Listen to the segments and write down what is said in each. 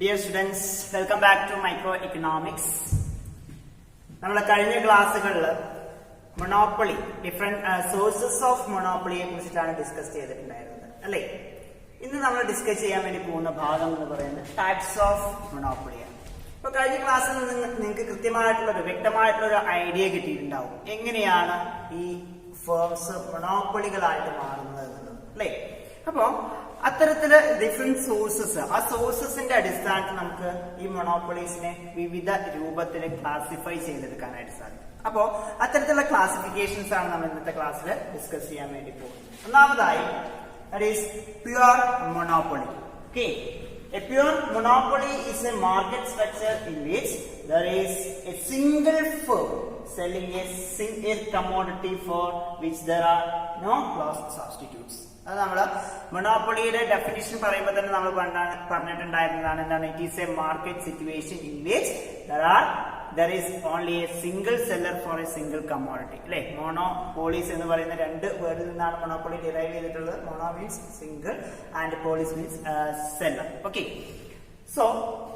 Dear students, welcome back to Microeconomics. നമ്മുടെ കഴിഞ്ഞ ക്ലാസ്സുകളിൽ മൊണോപ്പൊളി ഡിഫറെന്റ് സോഴ്സസ് ഓഫ് മൊണോപ്പൊളിയെ കുറിച്ചിട്ടാണ് ഡിസ്കസ് ചെയ്തിട്ടുണ്ടായിരുന്നത് അല്ലേ. ഇന്ന് നമ്മൾ ഡിസ്കസ് ചെയ്യാൻ വേണ്ടി പോകുന്ന ഭാഗം എന്ന് പറയുന്നത് ടൈപ്സ് ഓഫ് മൊണോപ്പൊളിയാണ്. ഇപ്പൊ കഴിഞ്ഞ ക്ലാസ്സിൽ നിങ്ങൾക്ക് വ്യക്തമായിട്ടുള്ള ഒരു ഐഡിയ കിട്ടിയിട്ടുണ്ടാവും എങ്ങനെയാണ് ഈ ഫേംസ് മൊണോപ്പൊളികളായിട്ട് മാറുന്നത് എന്നുള്ളത് അല്ലേ. അപ്പോ അത്തരത്തില് ഡിഫറെന്റ് സോഴ്സസ്, ആ സോഴ്സസിന്റെ അടിസ്ഥാനത്തിൽ നമുക്ക് ഈ മൊണോപ്പൊളീസിനെ വിവിധ രൂപത്തിൽ ക്ലാസിഫൈ ചെയ്തെടുക്കാനായിട്ട് സാധിക്കും. അപ്പോ അത്തരത്തിലുള്ള ക്ലാസിഫിക്കേഷൻസ് ആണ് നമ്മൾ ഇന്നത്തെ ക്ലാസ്സിൽ ഡിസ്കസ് ചെയ്യാൻ വേണ്ടി പോകുന്നത്. ഒന്നാമതായി that is pure monopoly. Okay, a pure monopoly is a market structure in which there is a single firm selling a commodity for which there are no close substitutes. അത് നമ്മള് മൊണോപ്പൊളിയുടെ ഡെഫിനിഷൻ പറയുമ്പോൾ തന്നെ നമ്മൾ പറഞ്ഞിട്ടുണ്ടായിരുന്നതാണ് എന്താണ്, it is A market situation in which there is only a single seller for a single commodity അല്ലെ. മോണോപോളീസ് എന്ന് പറയുന്ന രണ്ട് വേർഡിൽ നിന്നാണ് മൊണോപ്പൊളി ഡിറൈവ് ചെയ്തിട്ടുള്ളത്. Mono means single and Pauli's means seller. Okay, so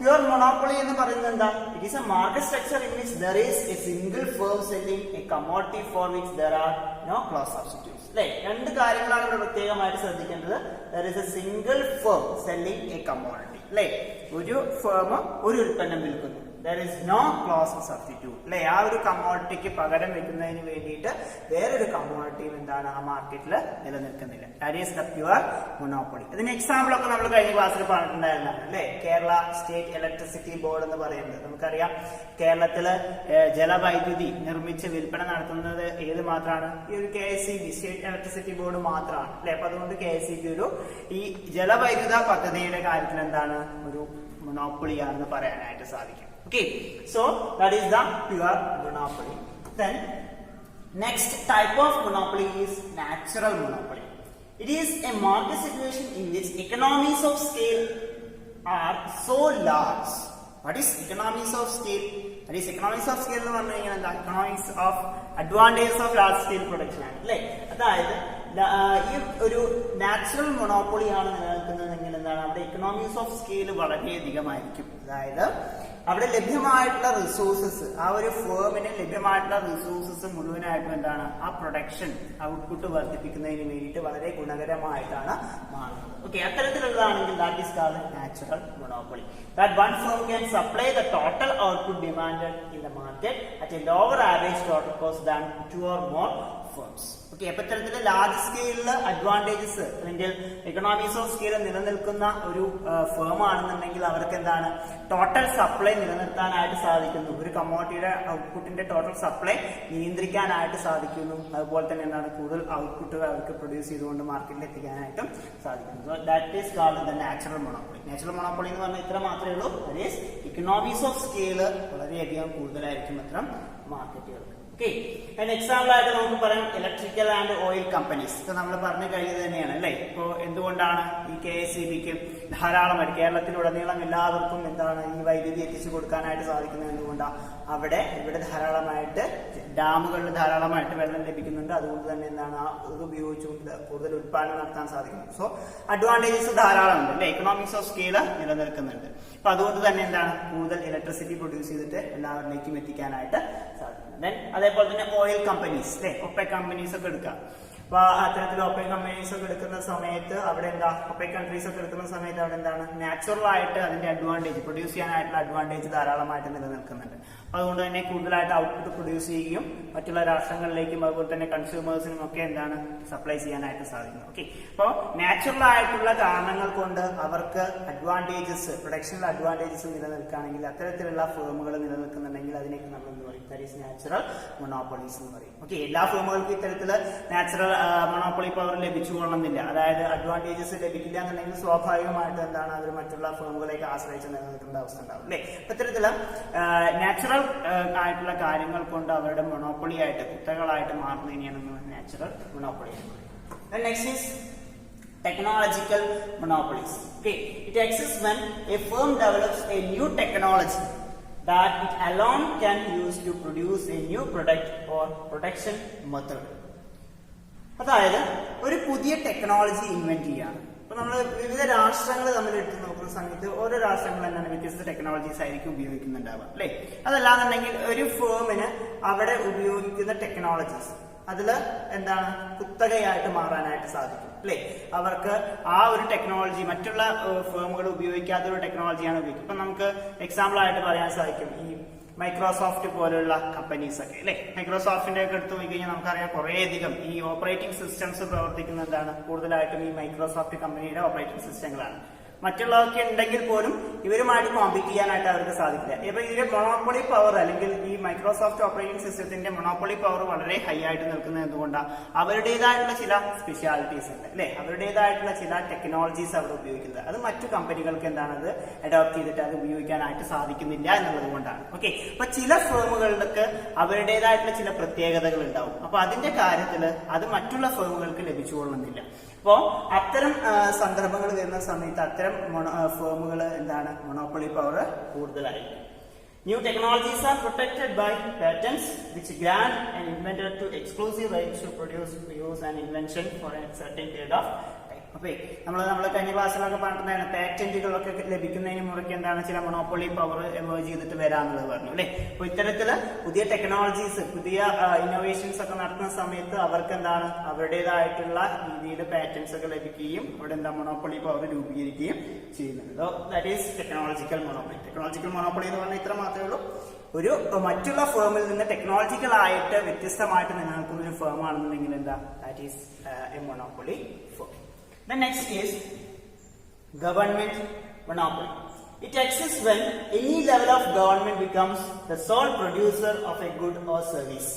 pure monopoly എന്ന് പറയുന്നത് എന്താ, it is A market structure in which there is a single firm selling a commodity for which there are no close substitutes അല്ലെ. രണ്ട് കാര്യങ്ങളാണ് ഇവിടെ പ്രത്യേകമായിട്ട് ശ്രദ്ധിക്കേണ്ടത്. there is a single firm selling a commodity അല്ലെ. ഒരു ഫേം ഒരു ഉൽപ്പന്നം വിൽക്കുന്നു. there is no close substitute അല്ലെ. ആ ഒരു കമ്മോഡിറ്റിക്ക് പകരം വെക്കുന്നതിന് വേണ്ടിയിട്ട് വേറൊരു കമ്മോഡിറ്റിയും എന്താണ് ആ മാർക്കറ്റിൽ നിലനിൽക്കുന്നില്ല. that is the pure monopoly. ഇതിന് എക്സാമ്പിൾ ഒക്കെ നമ്മൾ കഴിഞ്ഞ ക്ലാസ്സിൽ പറഞ്ഞിട്ടുണ്ടായിരുന്നതാണ് അല്ലെ. കേരള സ്റ്റേറ്റ് ഇലക്ട്രിസിറ്റി ബോർഡ് എന്ന് പറയുന്നത് നമുക്കറിയാം. കേരളത്തില് ജലവൈദ്യുതി നിർമ്മിച്ച് വിൽപ്പന നടത്തുന്നത് ഏത് മാത്രമാണ്, ഈ ഒരു KSEB സ്റ്റേറ്റ് ഇലക്ട്രിസിറ്റി ബോർഡ് മാത്രമാണ് അല്ലെ. അപ്പൊ അതുകൊണ്ട് KSEB ഒരു ഈ ജലവൈദ്യുത പദ്ധതിയുടെ കാര്യത്തിൽ എന്താണ് ഒരു മൊണോപ്പൊളിയാണെന്ന് പറയാനായിട്ട് സാധിക്കും. Okay, so that is the pure monopoly. Then next type of monopoly is natural monopoly. It is a market situation in which economies of scale are so large. What is economies of scale? That is economies of scale എന്ന് പറഞ്ഞു കഴിഞ്ഞാൽ എന്താ, economies of advantages of large scale production ആണ് അല്ലെ. അതായത് ഈ ഒരു natural monopoly ആണ് നിലനിൽക്കുന്നതെങ്കിൽ എന്താണ്, അവിടെ എക്കണോമീസ് ഓഫ് സ്കെയിൽ വളരെയധികമായിരിക്കും. അതായത് അവിടെ ലഭ്യമായിട്ടുള്ള റിസോഴ്സസ്, ആ ഒരു ഫേമിന് ലഭ്യമായിട്ടുള്ള റിസോഴ്സസ് മുഴുവനായിട്ടും എന്താണ് ആ പ്രൊഡക്ഷൻ ഔട്ട്പുട്ട് വർദ്ധിപ്പിക്കുന്നതിന് വേണ്ടിയിട്ട് വളരെ ഗുണകരമായിട്ടാണ് മാറുന്നത്. ഓക്കെ, അത്തരത്തിലുള്ളതാണെങ്കിൽ that is called natural monopoly. That one firm can supply the total output demanded in the market at a lower average total cost than 2 or more firms. Okay, അപ്പൊ ഇത്തരത്തില് large സ്കെയിലില് advantages അല്ലെങ്കിൽ economies of scale നിലനിൽക്കുന്ന ഒരു firm ആണെന്നുണ്ടെങ്കിൽ അവർക്ക് എന്താണ് total supply നിലനിർത്താനായിട്ട് സാധിക്കുന്നു. ഒരു കമ്മോഡിറ്റിയുടെ ഔട്ട്പുട്ടിന്റെ ടോട്ടൽ സപ്ലൈ നിയന്ത്രിക്കാനായിട്ട് സാധിക്കുന്നു. അതുപോലെ തന്നെ എന്താണ് കൂടുതൽ ഔട്ട്പുട്ട് അവർക്ക് പ്രൊഡ്യൂസ് ചെയ്തുകൊണ്ട് മാർക്കറ്റിൽ എത്തിക്കാനായിട്ടും സാധിക്കുന്നു. So that is called the natural monopoly. Natural monopoly എന്ന് പറഞ്ഞാൽ ഇത്ര മാത്രമേ ഉള്ളൂ. That is economies of scale വളരെയധികം കൂടുതലായിരിക്കും അത്തരം മാർക്കറ്റുകൾക്ക്. ഓക്കെ, അതിന് എക്സാമ്പിൾ ആയിട്ട് നമുക്ക് പറയാം ഇലക്ട്രിക്കൽ ആൻഡ് ഓയിൽ കമ്പനീസ്. ഇത് നമ്മൾ പറഞ്ഞു കഴിഞ്ഞത് തന്നെയാണ് അല്ലെ. ഇപ്പോ എന്തുകൊണ്ടാണ് ഈ KSEBക്ക് ധാരാളമായിട്ട് കേരളത്തിലുടനീളം എല്ലാവർക്കും എന്താണ് ഈ വൈദ്യുതി എത്തിച്ചു കൊടുക്കാനായിട്ട് സാധിക്കുന്നത്? എന്തുകൊണ്ടാണ് ഇവിടെ ധാരാളമായിട്ട് ഡാമുകളിൽ ധാരാളമായിട്ട് വെള്ളം ലഭിക്കുന്നുണ്ട്. അതുകൊണ്ട് തന്നെ എന്താണ് ഇത് ഉപയോഗിച്ചുകൊണ്ട് കൂടുതൽ ഉത്പാദനം നടത്താൻ സാധിക്കുന്നു. സോ അഡ്വാൻറ്റേജസ് ധാരാളം ഉണ്ട് അല്ലെ. എക്കണോമിക്സ് ഓഫ് സ്കെയിൽ നിലനിൽക്കുന്നുണ്ട്. അപ്പൊ അതുകൊണ്ട് തന്നെ എന്താണ് കൂടുതൽ ഇലക്ട്രിസിറ്റി പ്രൊഡ്യൂസ് ചെയ്തിട്ട് എല്ലാവരിലേക്കും എത്തിക്കാനായിട്ട് സാധിക്കും. ദെൻ അതേപോലെ തന്നെ ഓയിൽ കമ്പനീസ് അല്ലെ, ഒപെക് കമ്പനീസ് ഒക്കെ എടുക്കാം. അപ്പൊ അത്തരത്തിൽ ഒപെക് കമ്പനീസ് ഒക്കെ എടുക്കുന്ന സമയത്ത് അവിടെ എന്താ ഒപെക് കൺട്രീസ് ഒക്കെ എടുക്കുന്ന സമയത്ത് അവിടെ എന്താണ് നാച്ചുറൽ ആയിട്ട് അതിന്റെ അഡ്വാൻറ്റേജ് പ്രൊഡ്യൂസ് ചെയ്യാനായിട്ടുള്ള അഡ്വാൻറ്റേജ് ധാരാളമായിട്ട് നിലനിൽക്കുന്നുണ്ട്. അതുകൊണ്ട് തന്നെ കൂടുതലായിട്ട് ഔട്ട്പുട്ട് പ്രൊഡ്യൂസ് ചെയ്യുകയും മറ്റുള്ള രാഷ്ട്രങ്ങളിലേക്കും അതുപോലെ തന്നെ കൺസ്യൂമേഴ്സിനും ഒക്കെ എന്താണ് സപ്ലൈ ചെയ്യാനായിട്ട് സാധിക്കും. ഓക്കെ, അപ്പോൾ നാച്ചുറൽ ആയിട്ടുള്ള കാരണങ്ങൾ കൊണ്ട് അവർക്ക് അഡ്വാൻറ്റേജസ് പ്രൊഡക്ഷനിൽ അഡ്വാൻറ്റേജസ് നിലനിൽക്കുകയാണെങ്കിൽ അത്തരത്തിലുള്ള ഫേമുകൾ നിലനിൽക്കുന്നുണ്ടെങ്കിൽ അതിനേക്ക് നമ്മൾ എന്ത് പറയും, ദാറ്റ് ഈസ് നാച്ചുറൽ മൊണോപ്പൊളീസ് എന്ന് പറയും. ഓക്കെ, എല്ലാ ഫേമുകൾക്കും ഇത്തരത്തില് നാച്ചുറൽ മൊണോപ്പൊളി പവർ ലഭിച്ചുകൊള്ളുന്നില്ല. അതായത് അഡ്വാൻറ്റേജസ് ലഭിക്കില്ല എന്നുണ്ടെങ്കിൽ സ്വാഭാവികമായിട്ട് എന്താണ് അവർ മറ്റുള്ള ഫേമുകളേക്ക് ആശ്രയിച്ച് നിലനിൽക്കേണ്ട അവസ്ഥ ഉണ്ടാവും അല്ലെ. ഇത്തരത്തില് നാച്ചുറൽ ആയിട്ടുള്ള കാര്യങ്ങൾ കൊണ്ട് അവരുടെ മൊണോപ്പൊളി ആയിട്ട് കുത്തകളായിട്ട് മാറുന്നതിനെയാണ് natural monopoly. Next is technological monopolies. Okay, it exists when a firm develops a new technology that it alone can use to produce a new product or production method. അതായത് ഒരു പുതിയ ടെക്നോളജി ഇൻവെന്റ് ചെയ്യാണ്. അപ്പൊ നമ്മൾ വിവിധ രാഷ്ട്രങ്ങൾ തമ്മിൽ എടുത്ത് നോക്കുന്ന സമയത്ത് ഓരോ രാഷ്ട്രങ്ങൾ എന്താണ് വ്യത്യസ്ത ടെക്നോളജീസ് ആയിരിക്കും ഉപയോഗിക്കുന്നുണ്ടാവുക അല്ലെ. അതല്ലാന്നുണ്ടെങ്കിൽ ഒരു ഫേമിന് അവിടെ ഉപയോഗിക്കുന്ന ടെക്നോളജീസ് അതില് എന്താണ് കുത്തകയായിട്ട് മാറാനായിട്ട് സാധിക്കും അല്ലെ. അവർക്ക് ആ ഒരു ടെക്നോളജി മറ്റുള്ള ഫേമുകൾ ഉപയോഗിക്കാത്ത ഒരു ടെക്നോളജിയാണ് ഉപയോഗിക്കുക. ഇപ്പൊ നമുക്ക് എക്സാമ്പിൾ ആയിട്ട് പറയാൻ സാധിക്കും ഈ മൈക്രോസോഫ്റ്റ് പോലുള്ള കമ്പനീസ് ഒക്കെ അല്ലെ. മൈക്രോസോഫ്റ്റിന്റെ ഒക്കെ എടുത്തു പോയി കഴിഞ്ഞാൽ നമുക്കറിയാം കുറേയധികം ഈ ഓപ്പറേറ്റിംഗ് സിസ്റ്റംസ് പ്രവർത്തിക്കുന്നത് എന്താണ് കൂടുതലായിട്ടും ഈ മൈക്രോസോഫ്റ്റ് കമ്പനിയുടെ ഓപ്പറേറ്റിംഗ് സിസ്റ്റങ്ങളാണ്. മറ്റുള്ളവർക്ക് ഉണ്ടെങ്കിൽ പോലും ഇവരുമായിട്ട് കോമ്പീറ്റ് ചെയ്യാനായിട്ട് അവർക്ക് സാധിക്കില്ല. ഇപ്പൊ ഇതിന്റെ മൊണോപ്പൊളി പവർ അല്ലെങ്കിൽ ഈ മൈക്രോസോഫ്റ്റ് ഓപ്പറേറ്റിംഗ് സിസ്റ്റത്തിന്റെ മൊണോപ്പൊളി പവർ വളരെ ഹൈ ആയിട്ട് നിൽക്കുന്നത് എന്തുകൊണ്ടാണ്? അവരുടേതായിട്ടുള്ള ചില സ്പെഷ്യാലിറ്റീസ് ഉണ്ട് അല്ലെ, അവരുടേതായിട്ടുള്ള ചില ടെക്നോളജീസ് അവർ ഉപയോഗിക്കുന്നത്. അത് മറ്റു കമ്പനികൾക്ക് എന്താണത് അഡോപ്റ്റ് ചെയ്തിട്ട് അത് ഉപയോഗിക്കാനായിട്ട് സാധിക്കുന്നില്ല എന്നുള്ളത് കൊണ്ടാണ്. ഓക്കെ, അപ്പൊ ചില ഫേമുകൾക്ക് അവരുടേതായിട്ടുള്ള ചില പ്രത്യേകതകൾ ഉണ്ടാവും. അപ്പൊ അതിന്റെ കാര്യത്തിൽ അത് മറ്റുള്ള ഫേമുകൾക്ക് ലഭിച്ചുകൊള്ളുന്നില്ല. അപ്പോ അത്തരം സന്ദർഭങ്ങൾ വരുന്ന സമയത്ത് അത്തരം ഫേമുകൾ എന്താണ് മൊണോപ്പൊളി പവർ കൂടുതലായിരിക്കും. New technologies are protected by patents which grant an inventor to exclusive rights to produce, use an invention for a certain period of time. അപ്പൊ നമ്മൾ കഴിഞ്ഞ ക്ലാസ്സിലൊക്കെ പറഞ്ഞിട്ടുണ്ടായിരുന്നു പാറ്റന്റുകളൊക്കെ ലഭിക്കുന്നതിന് മുറയ്ക്ക് എന്താണ് ചില മൊണോപ്പൊളി പവർ എമേർജ് ചെയ്തിട്ട് വരാന്നുള്ളത് പറഞ്ഞു അല്ലെ. അപ്പൊ ഇത്തരത്തില് പുതിയ ടെക്നോളജീസ് പുതിയ ഇന്നോവേഷൻസ് ഒക്കെ നടത്തുന്ന സമയത്ത് അവർക്ക് എന്താണ് അവരുടേതായിട്ടുള്ള രീതിയിൽ പാറ്റന്റ്സ് ഒക്കെ ലഭിക്കുകയും അവിടെ എന്താ മൊണോപ്പൊളി പവർ രൂപീകരിക്കുകയും ചെയ്യുന്നുണ്ട്. That is technological monopoly. Technological monopoly എന്ന് പറഞ്ഞാൽ ഇത്ര മാത്രമേ ഉള്ളൂ. ഒരു മറ്റുള്ള ഫേമിൽ നിന്ന് ടെക്നോളജിക്കൽ ആയിട്ട് വ്യത്യസ്തമായിട്ട് നിലനിൽക്കുന്ന ഒരു ഫേം ആണെന്നുണ്ടെങ്കിൽ എന്താ that is A monopoly firm. The next is government monopoly. It exists when any level of government becomes the sole producer of a good or service.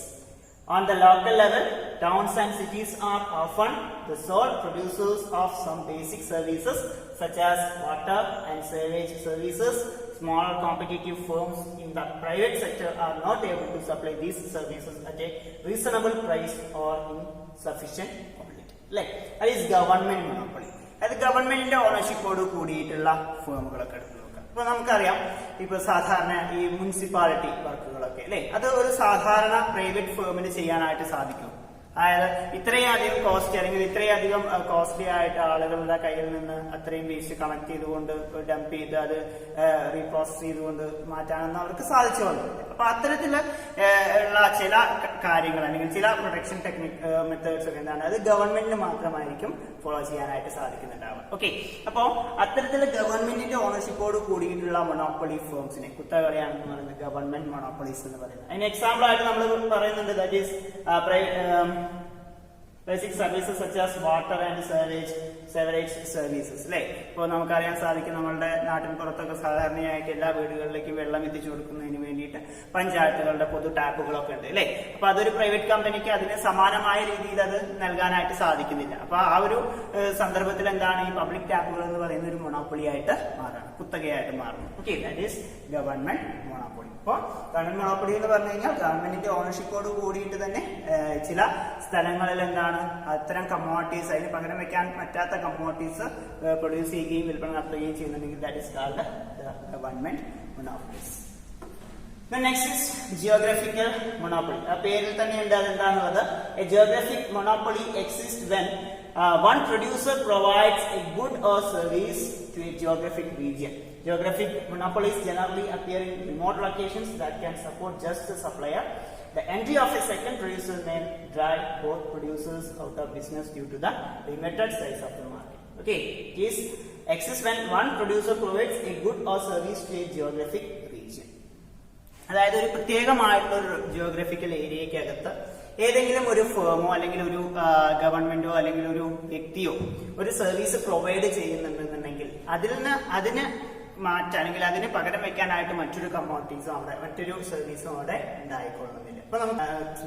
On the local level, towns and cities are often the sole producers of some basic services such as water and sewage services. Small competitive firms in the private sector are not able to supply these services at a reasonable price or in sufficient quantity. That is government monopoly. അത് ഗവൺമെന്റിന്റെ ഓണർഷിപ്പോട് കൂടിയിട്ടുള്ള ഫേമുകളൊക്കെ എടുത്തു നോക്കാം. ഇപ്പൊ നമുക്കറിയാം ഇപ്പൊ സാധാരണ ഈ മുനിസിപ്പാലിറ്റി വർക്കുകളൊക്കെ അല്ലെ, അത് ഒരു സാധാരണ പ്രൈവറ്റ് ഫേമിന് ചെയ്യാനായിട്ട് സാധിക്കും. അതായത് ഇത്രയധികം കോസ്റ്റ് അല്ലെങ്കിൽ ഇത്രയധികം കോസ്റ്റ്ലി ആയിട്ട് ആളുകളുടെ കയ്യിൽ നിന്ന് അത്രയും വേസ്റ്റ് കളക്ട് ചെയ്തുകൊണ്ട് ഡംപ് ചെയ്ത് അത് റീപ്രോസസ് ചെയ്തുകൊണ്ട് മാറ്റാനൊന്നും അവർക്ക് സാധിച്ചു വന്നില്ല. അപ്പൊ അത്തരത്തില് ഉള്ള ചില കാര്യങ്ങൾ അല്ലെങ്കിൽ ചില പ്രൊട്ടക്ഷൻ മെത്തേഡ്സ് ഒക്കെ എന്താണ് അത് ഗവൺമെന്റിന് മാത്രമായിരിക്കും ഫോളോ ചെയ്യാനായിട്ട് സാധിക്കുന്നുണ്ടാവും. ഓക്കെ, അപ്പോ അത്തരത്തില് ഗവൺമെന്റിന്റെ ഓണർഷിപ്പോട് കൂടിയിട്ടുള്ള മൊണോപ്പൊളി ഫേംസിനെ കുത്തകയാണെന്ന് പറയുന്നത് ഗവൺമെന്റ് മൊണോപ്പൊളീസ് എന്ന് പറയുന്നത്. അതിന് എക്സാമ്പിൾ ആയിട്ട് നമ്മൾ പറയുന്നുണ്ട് that is basic services such as water and sewerage services അല്ലെ. ഇപ്പൊ നമുക്കറിയാൻ സാധിക്കും നമ്മളുടെ നാട്ടിൻ പുറത്തൊക്കെ സാധാരണയായിട്ട് എല്ലാ വീടുകളിലേക്കും വെള്ളം എത്തിച്ചു കൊടുക്കുന്നതിന് വേണ്ടിയിട്ട് പഞ്ചായത്തുകളുടെ പൊതു ടാപ്പുകളൊക്കെ ഉണ്ട് അല്ലെ. അപ്പൊ അതൊരു പ്രൈവറ്റ് കമ്പനിക്ക് അതിന് സമാനമായ രീതിയിൽ അത് നൽകാനായിട്ട് സാധിക്കുന്നില്ല. അപ്പൊ ആ ഒരു സന്ദർഭത്തിൽ എന്താണ് ഈ പബ്ലിക് ടാപ്പുകൾ എന്ന് പറയുന്ന ഒരു മൊണോപ്പൊളി ആയിട്ട് മാറണം, കുത്തകയായിട്ട് മാറണം. Okay, that is government monopoly. അപ്പൊ ഗവൺമെന്റ് മൊണോപ്പൊളി എന്ന് പറഞ്ഞു കഴിഞ്ഞാൽ ഗവൺമെന്റിന്റെ ഓണർഷിപ്പോട് കൂടിയിട്ട് തന്നെ ചില സ്ഥലങ്ങളിൽ എന്താണ് അത്തരം കമ്മോഡിറ്റീസ് അതിന് പകരം വെക്കാൻ പറ്റാത്ത കമ്മോഡിറ്റീസ് പ്രൊഡ്യൂസ് ചെയ്യുകയും വിൽപ്പന നടത്തുകയും ചെയ്യുന്നുണ്ടെങ്കിൽ that is called government monopolies. The next is geographical monopoly. ആ പേരിൽ തന്നെ ഉണ്ട് അതെന്താണുള്ളത്. A geographic monopoly exists when one producer provides a good or service to a geographic region. Geographic monopolies generally appear in remote locations that can support just the supplier. The entry of a second producer may drive both producers out of business due to the limited size of the market. Okay, this exists when one producer provides a good or service to a geographic region. അതായത് ഒരു പ്രത്യേകമായിട്ടുള്ള ഒരു geographical ഏരിയക്കകത്ത് ഏതെങ്കിലും ഒരു ഫേമോ അല്ലെങ്കിൽ ഒരു ഗവൺമെന്റോ അല്ലെങ്കിൽ ഒരു വ്യക്തിയോ ഒരു സർവീസ് പ്രൊവൈഡ് ചെയ്യുന്നുണ്ടെന്നുണ്ടെങ്കിൽ അതിന് മാറ്റാൻ അല്ലെങ്കിൽ അതിന് പകരം വെക്കാനായിട്ട് മറ്റൊരു കമ്മോഡിറ്റീസും അവിടെ മറ്റൊരു സർവീസും അവിടെ ഉണ്ടായിക്കൊള്ളുന്നില്ല. ഇപ്പൊ നമുക്ക്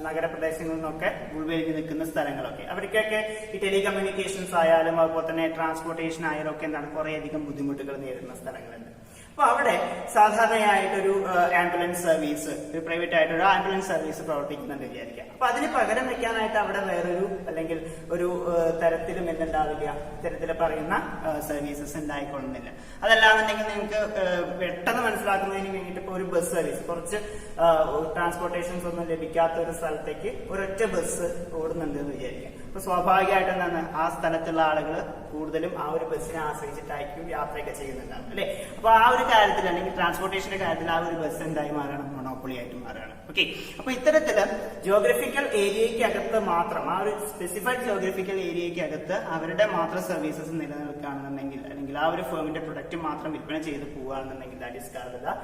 നഗരപ്രദേശങ്ങളിൽ നിന്നൊക്കെ ഉൾവലിഞ്ഞ് നിൽക്കുന്ന സ്ഥലങ്ങളൊക്കെ അവർക്കൊക്കെ ഈ ടെലികമ്മ്യൂണിക്കേഷൻസ് ആയാലും അതുപോലെ തന്നെ ട്രാൻസ്പോർട്ടേഷൻ ആയാലും ഒക്കെ എന്താണ് കുറേയധികം ബുദ്ധിമുട്ടുകൾ നേരിടുന്ന സ്ഥലങ്ങളുണ്ട്. അപ്പൊ അവിടെ സാധാരണയായിട്ടൊരു ആംബുലൻസ് സർവീസ് ഒരു പ്രൈവറ്റ് ആയിട്ടൊരു ആംബുലൻസ് സർവീസ് പ്രവർത്തിക്കുന്നുണ്ട് വിചാരിക്കാം. അപ്പൊ അതിന് പകരം വെക്കാനായിട്ട് അവിടെ വേറൊരു അല്ലെങ്കിൽ ഒരു തരത്തിലും എന്തുണ്ടാവില്ല ഇത്തരത്തിൽ പറയുന്ന സർവീസസ് ഉണ്ടായിക്കൊള്ളുന്നില്ല. അതല്ലാന്നുണ്ടെങ്കിൽ നിങ്ങൾക്ക് പെട്ടെന്ന് മനസ്സിലാക്കുന്നതിന് വേണ്ടിയിട്ട് ഇപ്പൊ ഒരു ബസ് സർവീസ് കുറച്ച് ട്രാൻസ്പോർട്ടേഷൻസ് ഒന്നും ലഭിക്കാത്ത ഒരു സ്ഥലത്തേക്ക് ഒരൊറ്റ ബസ് ഓടുന്നുണ്ട് എന്ന് വിചാരിക്കാം. അപ്പൊ സ്വാഭാവികമായിട്ടും എന്താണ് ആ സ്ഥലത്തുള്ള ആളുകൾ കൂടുതലും ആ ഒരു ബസ്സിനെ ആശ്രയിച്ചിട്ടായിരിക്കും യാത്രയൊക്കെ ചെയ്യുന്നുണ്ടാവും അല്ലെ. അപ്പൊ ആ ഒരു കാര്യത്തിൽ അല്ലെങ്കിൽ ട്രാൻസ്പോർട്ടേഷന്റെ കാര്യത്തിൽ ആ ഒരു ബസ് എന്തായി മാറണം, മൊണോപ്പൊളി ആയിട്ട് മാറുകയാണ്. ഓക്കെ, അപ്പൊ ഇത്തരത്തില് ജിയോഗ്രഫിക്കൽ ഏരിയയ്ക്ക് അകത്ത് മാത്രം ആ ഒരു സ്പെസിഫൈഡ് ജിയോഗ്രഫിക്കൽ ഏരിയയ്ക്ക് അകത്ത് അവരുടെ മാത്രം സർവീസസ് നിലനിൽക്കുകയാണെന്നുണ്ടെങ്കിൽ അല്ലെങ്കിൽ ആ ഒരു ഫേമിന്റെ പ്രൊഡക്റ്റ് മാത്രം വിൽപ്പന ചെയ്ത് പോവുകയാണെന്നുണ്ടെങ്കിൽ that is called the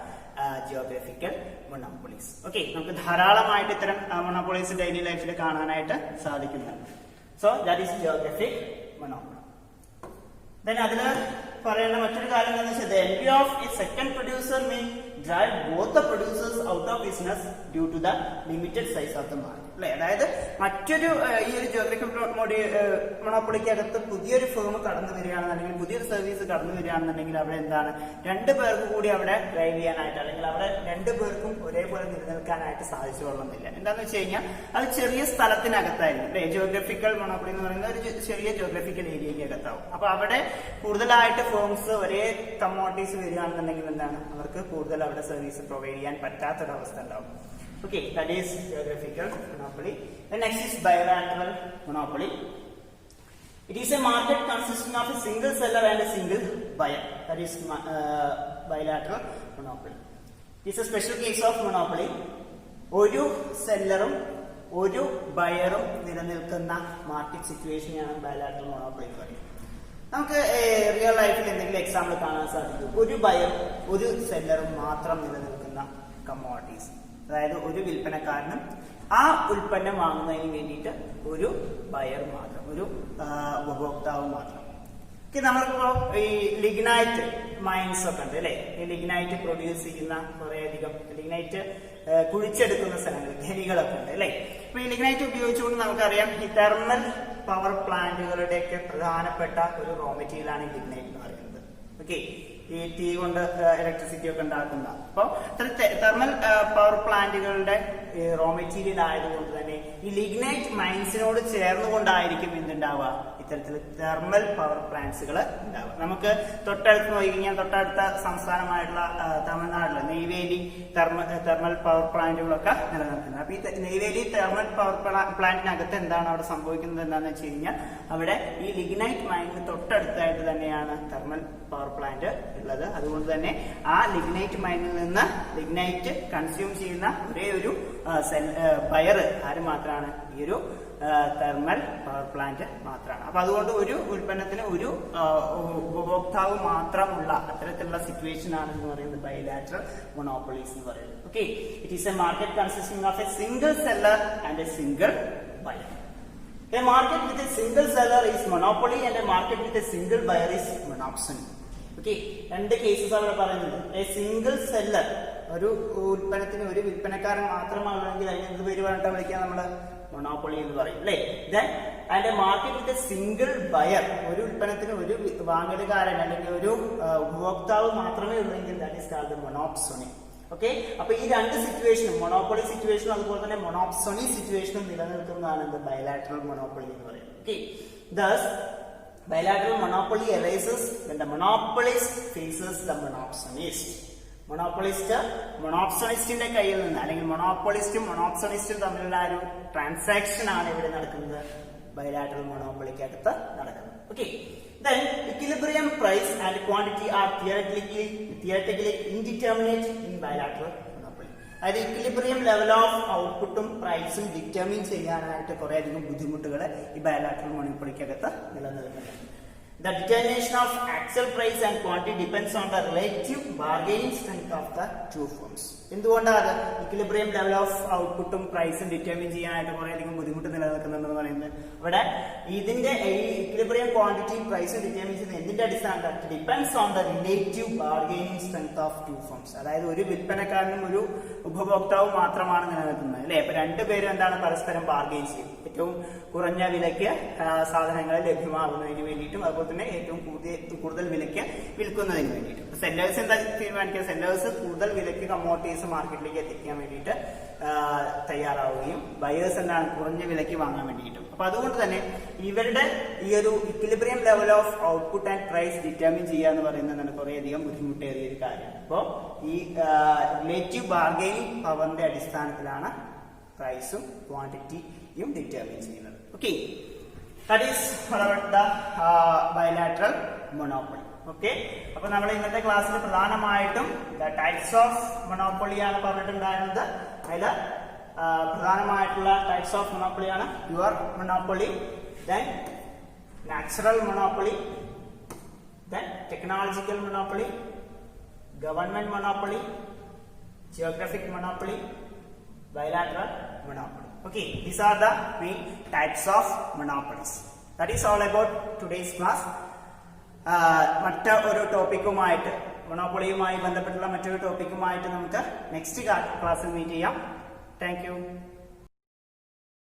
geographical monopolies. Okay, നമുക്ക് ധാരാളമായിട്ട് ഇത്തരം മൊണോപ്പൊളീസ് ഡെയിലി ലൈഫിൽ കാണാനായിട്ട് സാധിക്കുന്നുണ്ട്. So that is geographic monopoly. Then അതില് പറയേണ്ട മറ്റൊരു കാര്യം എന്താണെന്ന് വെച്ചാൽ the entry of a second producer may drive both the producers out of business due to the limited size of the market. അല്ലെ, അതായത് മറ്റൊരു ഈ ഒരു ജിയോഗ്രഫിക് മൊണോപ്പൊളിക്ക് അകത്ത് പുതിയൊരു ഫേം കടന്നു വരികയാണെന്നുണ്ടെങ്കിൽ പുതിയൊരു സർവീസ് കടന്നു വരികയാണെന്നുണ്ടെങ്കിൽ അവിടെ എന്താണ് രണ്ടു പേർക്ക് കൂടി അവിടെ ഡ്രൈവ് ചെയ്യാനായിട്ട് അല്ലെങ്കിൽ അവിടെ രണ്ടു പേർക്കും ഒരേപോലെ നിലനിൽക്കാനായിട്ട് സാധിച്ചു കൊള്ളുന്നില്ല. എന്താന്ന് വെച്ച് കഴിഞ്ഞാൽ അത് ചെറിയ സ്ഥലത്തിനകത്തായിരിക്കും അല്ലെ. ജിയോഗ്രഫിക്കൽ മൊണോപ്പൊളി എന്ന് പറയുന്നത് ഒരു ചെറിയ ജിയോഗ്രഫിക്കൽ ഏരിയയ്ക്ക് അകത്താവും. അപ്പൊ അവിടെ കൂടുതലായിട്ട് ഫേംസ് ഒരേ കമ്മോഡിറ്റീസ് വരികയാണെന്നുണ്ടെങ്കിൽ എന്താണ് അവർക്ക് കൂടുതൽ അവിടെ സർവീസ് പ്രൊവൈഡ് ചെയ്യാൻ പറ്റാത്തൊരവസ്ഥ ഉണ്ടാവും. Okay, that is geographical monopoly. The next is bilateral monopoly. It is a market consisting of a single seller and a single buyer. That is bilateral monopoly. It is a special case of monopoly. ഒരു സെല്ലറും ഒരു ബയറും നിലനിൽക്കുന്ന market സിറ്റുവേഷനെയാണ് bilateral monopoly എന്ന് പറയുന്നത്. നമുക്ക് real ലൈഫിൽ എന്തെങ്കിലും example കാണാൻ സാധിക്കും. ഒരു ബയർ ഒരു സെല്ലറും മാത്രം നിലനിൽക്കുന്ന കമ്മോഡിറ്റീസ്, അതായത് ഒരു വിൽപ്പനക്കാരനും ആ ഉൽപ്പന്നം വാങ്ങുന്നതിന് വേണ്ടിയിട്ട് ഒരു ബയർ മാത്രം, ഒരു ഉപഭോക്താവ് മാത്രം. നമ്മളിപ്പോ ഈ ലിഗ്നൈറ്റ് മൈൻസ് ഒക്കെ ഉണ്ട് അല്ലെ. ഈ ലിഗ്നൈറ്റ് പ്രൊഡ്യൂസ് ചെയ്യുന്ന കുറേയധികം ലിഗ്നൈറ്റ് കുഴിച്ചെടുക്കുന്ന സ്ഥലങ്ങൾ, ഖനികളൊക്കെ ഉണ്ട് അല്ലെ. അപ്പൊ ഈ ലിഗ്നൈറ്റ് ഉപയോഗിച്ചുകൊണ്ട് നമുക്കറിയാം ഈ തെർമൽ പവർ പ്ലാന്റുകളുടെയൊക്കെ പ്രധാനപ്പെട്ട ഒരു റോ മെറ്റീരിയൽ ആണ് ലിഗ്നൈറ്റ് എന്ന് പറയുന്നത്. ഓക്കെ, ഈ തീ കൊണ്ട് ഇലക്ട്രിസിറ്റി ഒക്കെ ഉണ്ടാക്കുന്ന. അപ്പൊ തെർമൽ പവർ പ്ലാന്റുകളുടെ റോ മെറ്റീരിയൽ ആയതുകൊണ്ട് തന്നെ ഈ ലിഗ്നൈറ്റ് മൈൻസിനോട് ചേർന്നുകൊണ്ടായിരിക്കും എന്തുണ്ടാവുക, ഇത്തരത്തിൽ തെർമൽ പവർ പ്ലാന്റ്സുകൾ ഉണ്ടാവുക. നമുക്ക് തൊട്ടടുത്ത് നോക്കിക്കഴിഞ്ഞാൽ തൊട്ടടുത്ത സംസ്ഥാനമായിട്ടുള്ള തമിഴ്നാട്ടില് നെയ്വേലി തെർമൽ പവർ പ്ലാന്റുകളൊക്കെ നിലനിൽക്കുന്നത്. അപ്പൊ ഈ നെയ്വേലി തെർമൽ പവർ പ്ലാന്റിനകത്ത് എന്താണ് അവിടെ സംഭവിക്കുന്നത് എന്താണെന്ന് വെച്ച് കഴിഞ്ഞാൽ അവിടെ ഈ ലിഗ്നൈറ്റ് മൈനിന് തൊട്ടടുത്തായിട്ട് തന്നെയാണ് തെർമൽ പവർ പ്ലാന്റ് ഉള്ളത്. അതുകൊണ്ട് തന്നെ ആ ലിഗ്നൈറ്റ് മൈനിൽ നിന്ന് ലിഗ്നൈറ്റ് കൺസ്യൂം ചെയ്യുന്ന ഒരേ ഒരു ബയർ ആര് മാത്രമാണ്, ഈ ഒരു തെർമൽ പവർ പ്ലാന്റ് മാത്രമാണ്. അപ്പൊ അതുകൊണ്ട് ഒരു ഉൽപ്പന്നത്തിന് ഒരു ഉപഭോക്താവ് മാത്രമുള്ള അത്തരത്തിലുള്ള സിറ്റുവേഷൻ ആണ് എന്ന് പറയുന്നത് ബൈലാറ്ററൽ മൊണോപ്പൊളീസ് എന്ന് പറയുന്നത്. Okay, it is A market consisting of A single seller and A single buyer. A market with a single seller is monopoly and a market with a single buyer is monopsony. Okay, രണ്ട് cases അവിടെ പറയുന്നത്. A single seller, ഒരു ഉൽപ്പന്നത്തിന് ഒരു വിൽപ്പനക്കാരൻ മാത്രമാണെങ്കിൽ അതിന് എന്ത് പേര് പറഞ്ഞിട്ട് വിളിക്കാം നമ്മള്, മൊണോപ്പൊളി എന്ന് പറയും അല്ലെ. Then and A market with a single buyer, ഒരു ഉൽപ്പന്നത്തിന് ഒരു വാങ്ങലുകാരൻ അല്ലെങ്കിൽ ഒരു ഉപഭോക്താവ് മാത്രമേ ഉള്ളെങ്കിൽ that is called monopsony. Okay, അപ്പൊ ഈ രണ്ട് സിറ്റുവേഷനും മൊണോപ്പൊളി സിറ്റുവേഷനും അതുപോലെ തന്നെ മൊണോപ്സോണി സിറ്റുവേഷനും നിലനിൽക്കുന്നതാണ് എന്ത് ബൈലാറ്ററൽ മൊണോപ്പൊളി എന്ന് പറയുന്നത്. Okay, thus bilateral monopoly arises when the monopolist faces the monopsonist. മൊണോപ്സണിസ്റ്റിന്റെ കയ്യിൽ നിന്ന് അല്ലെങ്കിൽ മൊണോപ്പൊളിസ്റ്റും മൊണോപ്സണിസ്റ്റും തമ്മിലുള്ള ഒരു ട്രാൻസാക്ഷൻ ആണ് ഇവിടെ നടക്കുന്നത്, ബൈലാറ്ററൽ മൊണോപ്പൊളിക്കകത്ത് നടക്കുന്നത്. Okay, then equilibrium price and quantity are theoretically indeterminate in bilateral monopoly. അതായത് ഇക്വിലിബ്രിയം ലെവൽ ഓഫ് ഔട്ട്പുട്ടും പ്രൈസും ഡിറ്റർമിൻ ചെയ്യാനായിട്ട് കുറേയധികം ബുദ്ധിമുട്ടുകൾ ഈ ബയലാറ്ററൽ മൊണോപ്പൊളിക്കകത്ത് നിലനിൽക്കുന്നുണ്ട്. The determination of actual price and quantity depends on the relative bargaining strength of the two firms. എന്തുകൊണ്ടാണ് equilibrium level of ഔട്ട്പുട്ടും പ്രൈസും ഡിറ്റർമിൻ ചെയ്യാനായിട്ട് കുറേയധികം ബുദ്ധിമുട്ട് നിലനിൽക്കുന്നുണ്ടെന്ന് പറയുന്നത്? ഇവിടെ ഇതിന്റെ ഈ ഇക്വിലിബ്രിയം ക്വാണ്ടിറ്റിയും പ്രൈസും ഡിറ്റർമിൻ ചെയ്യുന്നത് എന്തിന്റെ അടിസ്ഥാനത്തിൽ? Depends on the relative bargaining strength of two firms. അതായത് ഒരു വിൽപ്പനക്കാരനും ഒരു ഉപഭോക്താവും മാത്രമാണ് നിലനിൽക്കുന്നത് അല്ലെ. അപ്പൊ രണ്ടുപേരും എന്താണ് പരസ്പരം ബാർഗൈൻ ചെയ്യും, ഏറ്റവും കുറഞ്ഞ വിലയ്ക്ക് സാധനങ്ങൾ ലഭ്യമാകുന്നതിന് വേണ്ടിയിട്ടും അതുപോലെ തന്നെ ഏറ്റവും കൂടുതൽ വിലയ്ക്ക് വിൽക്കുന്നതിന് വേണ്ടിയിട്ടും. സെല്ലേഴ്സ് എന്താ തീരുമാനിക്കുക? സെല്ലേഴ്സ് കൂടുതൽ വിലയ്ക്ക് കമ്മോഡിറ്റീസ് മാർക്കറ്റിലേക്ക് എത്തിക്കാൻ വേണ്ടിയിട്ട് തയ്യാറാവുകയും ബയേഴ്സ് എന്താണ് കുറഞ്ഞ വിലയ്ക്ക് വാങ്ങാൻ വേണ്ടിയിട്ടും. അപ്പൊ അതുകൊണ്ട് തന്നെ ഇവരുടെ ഈ ഒരു equilibrium level of output and price determine ചെയ്യുക എന്ന് പറയുന്നതാണ് കുറേയധികം ബുദ്ധിമുട്ടേറിയ ഒരു കാര്യം. അപ്പോൾ ഈ റിലേറ്റീവ് ബാർഗൈനിങ് പവറിന്റെ അടിസ്ഥാനത്തിലാണ് പ്രൈസും ക്വാണ്ടിറ്റിയും ഡിറ്റർമിൻ ചെയ്യുന്നത്. Okay, That is about the bilateral monopoly. Okay, അപ്പൊ നമ്മൾ ഇന്നത്തെ ക്ലാസ്സിൽ പ്രധാനമായിട്ടും ടൈപ്സ് ഓഫ് മൊണോപ്പൊളി ആണ് പറഞ്ഞിട്ടുണ്ടായിരുന്നത്. അതില് പ്രധാനമായിട്ടുള്ള ടൈപ്സ് ഓഫ് മൊണോപ്പൊളി ആണ് pure monopoly, then natural monopoly, then technological monopoly, government monopoly, Geographic monopoly, bilateral monopoly. Okay, these are the main types of monopolies. That is all about today's class. മറ്റൊരു ടോപ്പിക്കുമായിട്ട്, മൊണോപ്പൊളിയുമായി ബന്ധപ്പെട്ടുള്ള മറ്റൊരു ടോപ്പിക്കുമായിട്ട് നമുക്ക് next ക്ലാസ്സിൽ meet ചെയ്യാം. Thank you.